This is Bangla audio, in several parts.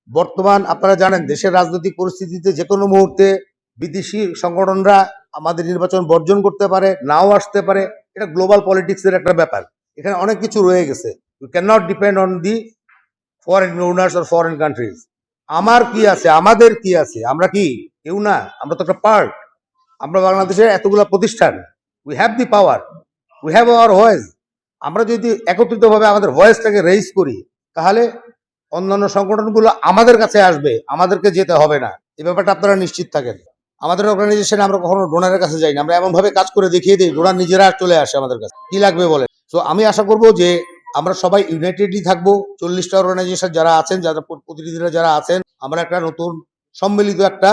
বর্তমান আপনারা জানেন দেশের রাজনৈতিক পরিস্থিতিতে যে কোনো মুহূর্তে বিদেশি সংগঠনরা আমাদের নির্বাচন বর্জন করতে পারে, নাও আসতে পারে। এটা গ্লোবাল পলিটিক্সের একটা ব্যাপার। এখানে অনেক কিছু রয়ে গেছে। You can not depend on the foreign owners or foreign countries. আমার কি আছে, আমাদের কি আছে, আমরা কি কেউ না, আমরা তো একটা পার্ট। আমরা বাংলাদেশের এতগুলো প্রতিষ্ঠান, we have the power, we have our voice. আমরা যদি একত্রিতভাবে আমাদের ভয়েসটাকে রেইজ করি, তাহলে অন্যান্য সংগঠনগুলো আমাদের কাছে আসবে, আমাদেরকে যেতে হবে না। এই ব্যাপারটা আপনারা নিশ্চিত থাকেন। আমাদের অর্গানাইজেশনে আমরা কখনো ডোনারের কাছে যাই না, আমরা এমনভাবে কাজ করে দেখিয়ে দিই, ডোনার নিজেরা চলে আসে আমাদের কাছে, কি লাগবে বলে। তো আমি আশা করব যে আমরা সবাই ইউনাইটেডলি থাকবো। 40টা অর্গানাইজেশন যারা আছেন, যারা প্রতিনিধিরা যারা আছেন, আমরা একটা নতুন সম্মিলিত একটা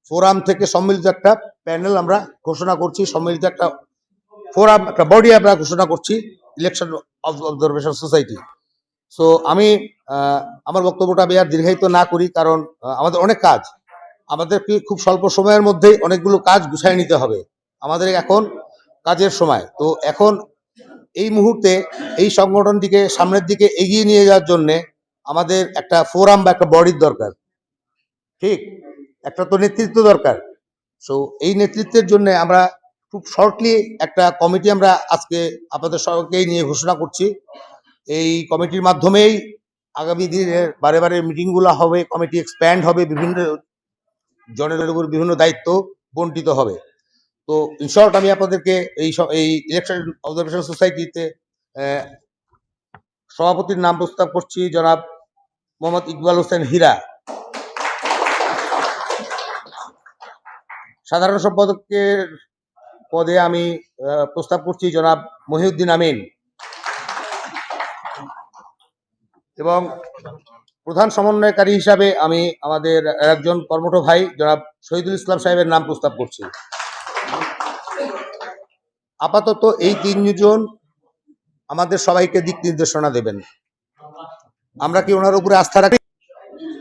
ফোরাম থেকে সম্মিলিত একটা প্যানেল আমরা ঘোষণা করছি, সম্মিলিত একটা ফোরাম, একটা বডি আমরা ঘোষণা করছি, ইলেকশন অবজারভেশন সোসাইটি। সো আমি আমার বক্তব্যটা আমি আর দীর্ঘায়িত না করি, কারণ আমাদের অনেক কাজ, আমাদেরকে খুব স্বল্প সময়ের মধ্যেই অনেকগুলো কাজ গুছাই নিতে হবে। আমাদের এখন কাজের সময়। তো এখন এই মুহূর্তে এই সংগঠনটিকে সামনের দিকে এগিয়ে নিয়ে যাওয়ার জন্যে আমাদের একটা ফোরাম বা একটা বডির দরকার, ঠিক? একটা তো নেতৃত্ব দরকার। সো এই নেতৃত্বের জন্য আমরা খুব শর্টলি একটা কমিটি আমরা আজকে আপনাদের সবাইকেই নিয়ে ঘোষণা করছি। এই কমিটির মাধ্যমেই আগামী দিনের বারে বারে মিটিংগুলো হবে, কমিটি এক্সপ্যান্ড হবে, বিভিন্ন জনের উপর বিভিন্ন দায়িত্ব বন্টিত হবে। তো ইন শর্ট আমি আপনাদেরকে এই ইলেকশন অবজারভেশন সোসাইটিতে সভাপতির নাম প্রস্তাব করছি, জনাব মোহাম্মদ ইকবাল হোসেন হীরা। সাধারণ সম্পাদকের পদে আমি প্রস্তাব করছি জনাব মহিউদ্দিন আমিন, এবং প্রধান সমন্বয়কারী হিসাবে আমি আমাদের একজন কর্মঠ ভাই জনাব শহীদুল ইসলাম সাহেবের নাম প্রস্তাব করছি। আপাতত এই তিনজন আমাদের সবাইকে দিক নির্দেশনা দেবেন। আমরা কি ওনার উপরে আস্থা রাখি?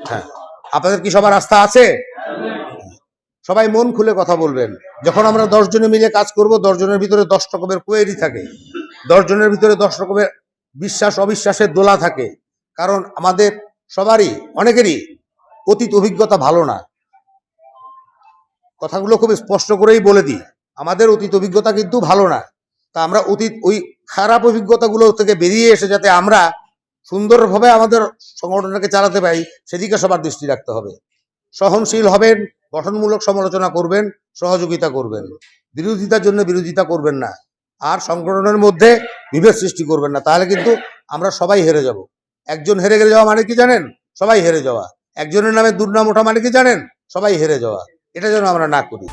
হ্যাঁ। আপনাদের কি সবার আস্থা আছে? সবাই মন খুলে কথা বলবেন। যখন আমরা 10 জনে মিলে কাজ করব, 10 জনের ভিতরে 10 রকমের কোয়েরি থাকে, 10 জনের ভিতরে 10 রকমের বিশ্বাস অবিশ্বাসের দোলা থাকে। কারণ আমাদের সবারই, অনেকেরই অতীত অভিজ্ঞতা ভালো না। কথাগুলো খুব স্পষ্ট করেই বলে দিই, আমাদের অতীত অভিজ্ঞতা কিন্তু ভালো না। তা আমরা অতীত ওই খারাপ অভিজ্ঞতাগুলো থেকে বেরিয়ে এসে যাতে আমরা সুন্দরভাবে আমাদের সংগঠনটাকে চালাতে পারি, সেদিকে সবার দৃষ্টি রাখতে হবে। সহনশীল হবেন, গঠনমূলক সমালোচনা করবেন, সহযোগিতা করবেন, বিরোধিতার জন্য বিরোধিতা করবেন না, আর সংগঠনের মধ্যে বিভেদ সৃষ্টি করবেন না। তাহলে কিন্তু আমরা সবাই হেরে যাব। একজন হেরে গেলে যাওয়া মানে কি জানেন? সবাই হেরে যাওয়া। একজনের নামে দুর্নাম ওঠা মানে কি জানেন? সবাই হেরে যাওয়া। এটা যেন আমরা না করি।